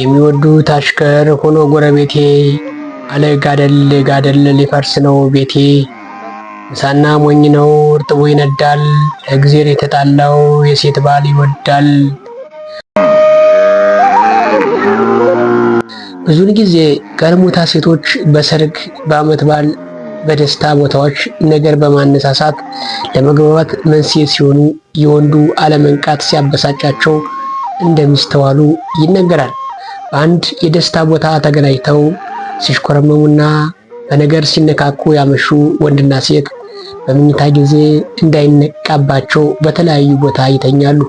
የሚወዱት አሽከር ሆኖ ጎረቤቴ አለ ጋደል ጋደል ሊፈርስ ነው ቤቴ። ምሳና ሞኝ ነው እርጥቡ ይነዳል እግዜር የተጣላው የሴት ባል ይወዳል። ብዙውን ጊዜ ቀልሙታ ሴቶች በሰርግ፣ በዓመት በዓል፣ በደስታ ቦታዎች ነገር በማነሳሳት ለመግባባት መንስኤ ሲሆኑ የወንዱ አለመንቃት ሲያበሳጫቸው እንደሚስተዋሉ ይነገራል። በአንድ የደስታ ቦታ ተገናኝተው ሲሽኮረመሙና በነገር ሲነካኩ ያመሹ ወንድና ሴት በመኝታ ጊዜ እንዳይነቃባቸው በተለያዩ ቦታ ይተኛሉ።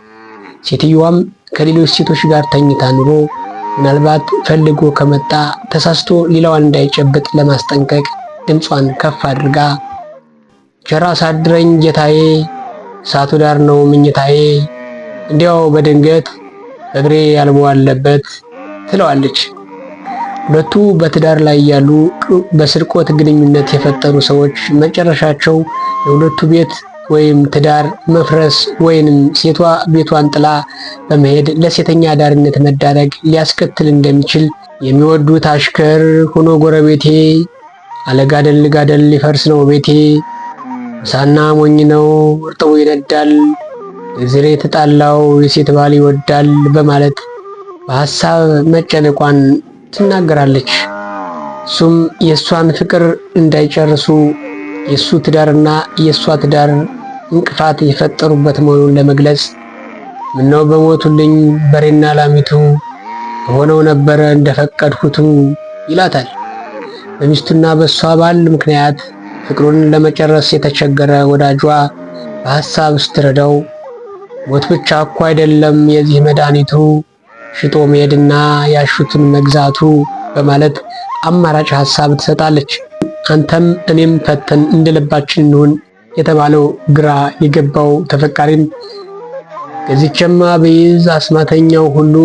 ሴትየዋም ከሌሎች ሴቶች ጋር ተኝታ ኑሮ ምናልባት ፈልጎ ከመጣ ተሳስቶ ሌላዋን እንዳይጨብጥ ለማስጠንቀቅ ድምጿን ከፍ አድርጋ ቸር አሳድረኝ ጌታዬ፣ እሳቱ ዳር ነው ምኝታዬ፣ እንዲያው በድንገት እግሬ አልቦ አለበት ትለዋለች። ሁለቱ በትዳር ላይ ያሉ በስርቆት ግንኙነት የፈጠሩ ሰዎች መጨረሻቸው የሁለቱ ቤት ወይም ትዳር መፍረስ ወይንም ሴቷ ቤቷን ጥላ በመሄድ ለሴተኛ አዳሪነት መዳረግ ሊያስከትል እንደሚችል የሚወዱት አሽከር ሆኖ ጎረቤቴ አለ ጋደል ጋደል ሊፈርስ ነው ቤቴ። ምሳና ሞኝ ነው እርጥቡ ይነዳል እግዜር የተጣላው የሴት ባል ይወዳል በማለት በሐሳብ መጨነቋን ትናገራለች። እሱም የእሷን ፍቅር እንዳይጨርሱ የእሱ ትዳርና የእሷ ትዳር እንቅፋት የፈጠሩበት መሆኑን ለመግለጽ ምነው በሞቱልኝ በሬና ላሚቱ በሆነው ነበረ እንደፈቀድሁቱ ይላታል። በሚስቱና በእሷ ባል ምክንያት ፍቅሩን ለመጨረስ የተቸገረ ወዳጇ በሐሳብ ስትረዳው ሞት ብቻ እኮ አይደለም የዚህ መድኃኒቱ ሽጦ መሄድና ያሹትን መግዛቱ በማለት አማራጭ ሐሳብ ትሰጣለች። አንተም እኔም ፈተን እንደልባችን እንሁን የተባለው ግራ የገባው ተፈቃሪም ገዝቼማ ብይዝ አስማተኛው ሁሉ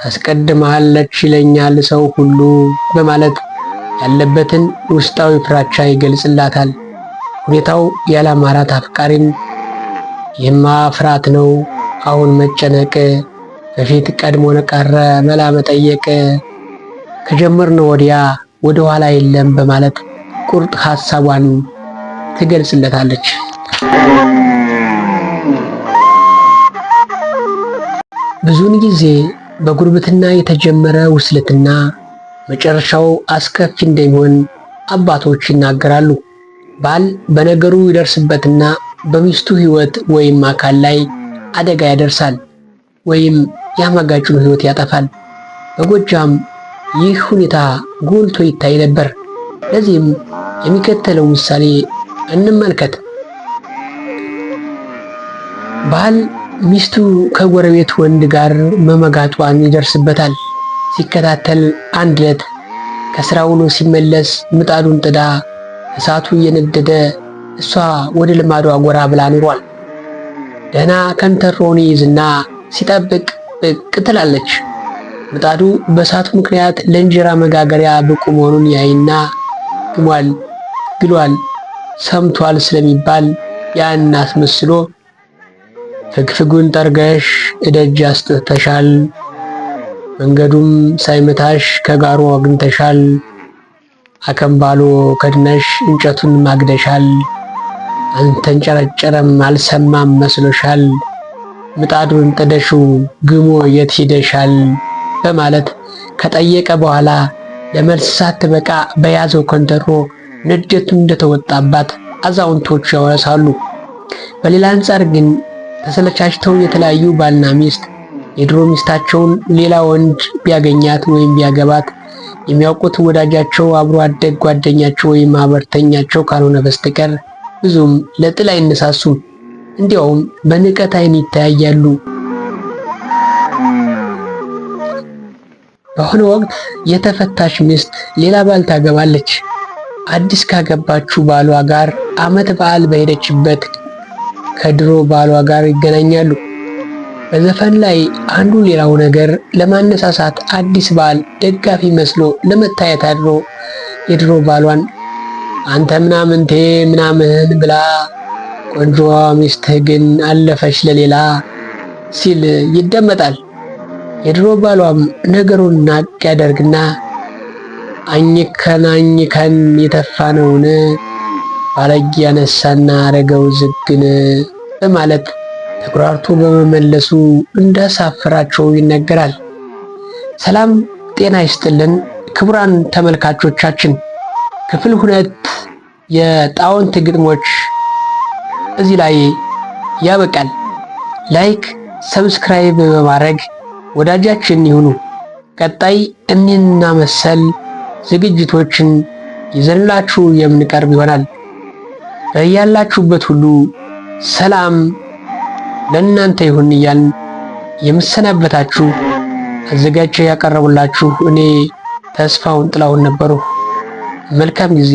ታስቀድማለች ይለኛል ሰው ሁሉ በማለት ያለበትን ውስጣዊ ፍራቻ ይገልጽላታል። ሁኔታው ያላማራት አፍቃሪም ይህማ ፍርሃት ነው አሁን መጨነቅ በፊት ቀድሞ ቀረ መላ መጠየቅ ከጀመርነው ወዲያ ወደ ኋላ የለም በማለት ቁርጥ ሐሳቧን ትገልጽለታለች። ብዙውን ጊዜ በጉርብትና የተጀመረ ውስልትና መጨረሻው አስከፊ እንደሚሆን አባቶች ይናገራሉ። ባል በነገሩ ይደርስበትና በሚስቱ ሕይወት ወይም አካል ላይ አደጋ ያደርሳል ወይም የአማጋጩን ሕይወት ያጠፋል። በጎጃም ይህ ሁኔታ ጎልቶ ይታይ ነበር። ለዚህም የሚከተለው ምሳሌ እንመልከት። ባል ሚስቱ ከጎረቤት ወንድ ጋር መመጋጧን ይደርስበታል። ሲከታተል አንድ ዕለት ከስራ ውሎ ሲመለስ ምጣዱን ጥዳ እሳቱ እየነደደ እሷ ወደ ልማዷ ጎራ ብላ ኑሯል። ደህና ከንተሮውን ይይዝና ሲጠብቅ ብቅ ትላለች። ምጣዱ በእሳቱ ምክንያት ለእንጀራ መጋገሪያ ብቁ መሆኑን ያይና ግሟል፣ ግሏል፣ ሰምቷል ስለሚባል ያን አስመስሎ ፍግፍጉን ጠርገሽ እደጅ አስጥተሻል፣ መንገዱም ሳይመታሽ ከጋሮ አግኝተሻል፣ አከምባሎ ከድነሽ እንጨቱን ማግደሻል፣ አንተንጨረጨረም አልሰማም መስሎሻል፣ ምጣዱን ጥደሽው ግሞ የት ሂደሻል በማለት ከጠየቀ በኋላ ለመልስ ሳትበቃ በያዘው ከንተሮ ንዴቱን እንደተወጣባት አዛውንቶች ያወሳሉ። በሌላ አንጻር ግን ተሰለቻችተው የተለያዩ ባልና ሚስት የድሮ ሚስታቸውን ሌላ ወንድ ቢያገኛት ወይም ቢያገባት የሚያውቁት ወዳጃቸው አብሮ አደግ ጓደኛቸው ወይም ማህበርተኛቸው ካልሆነ በስተቀር ብዙም ለጥል አይነሳሱም። እንዲያውም በንቀት አይን ይተያያሉ። በአሁኑ ወቅት የተፈታች ሚስት ሌላ ባል ታገባለች። አዲስ ካገባችው ባሏ ጋር ዓመት በዓል በሄደችበት ከድሮ ባሏ ጋር ይገናኛሉ። በዘፈን ላይ አንዱ ሌላው ነገር ለማነሳሳት አዲስ ባል ደጋፊ መስሎ ለመታየት አድሮ የድሮ ባሏን አንተ ምናምንቴ ምናምን ብላ ቆንጆዋ ሚስትህ ግን አለፈች ለሌላ ሲል ይደመጣል። የድሮ ባሏም ነገሩን ናቅ ያደርግና አኝከን የተፋነውን ባለጌ ያነሳና አረገው ዝግን በማለት ተኩራርቶ በመመለሱ እንዳሳፈራቸው ይነገራል። ሰላም ጤና ይስጥልን ክቡራን ተመልካቾቻችን፣ ክፍል 2 የጣውንት ግጥሞች እዚህ ላይ ያበቃል። ላይክ፣ ሰብስክራይብ በማድረግ ወዳጃችን ይሁኑ። ቀጣይ እኒህና መሰል ዝግጅቶችን ይዘንላችሁ የምንቀርብ ይሆናል። በያላችሁበት ሁሉ ሰላም ለእናንተ ይሁን እያልን የምሰናበታችሁ አዘጋጅቼ ያቀረቡላችሁ እኔ ተስፋውን ጥላሁን ነበሩ። መልካም ጊዜ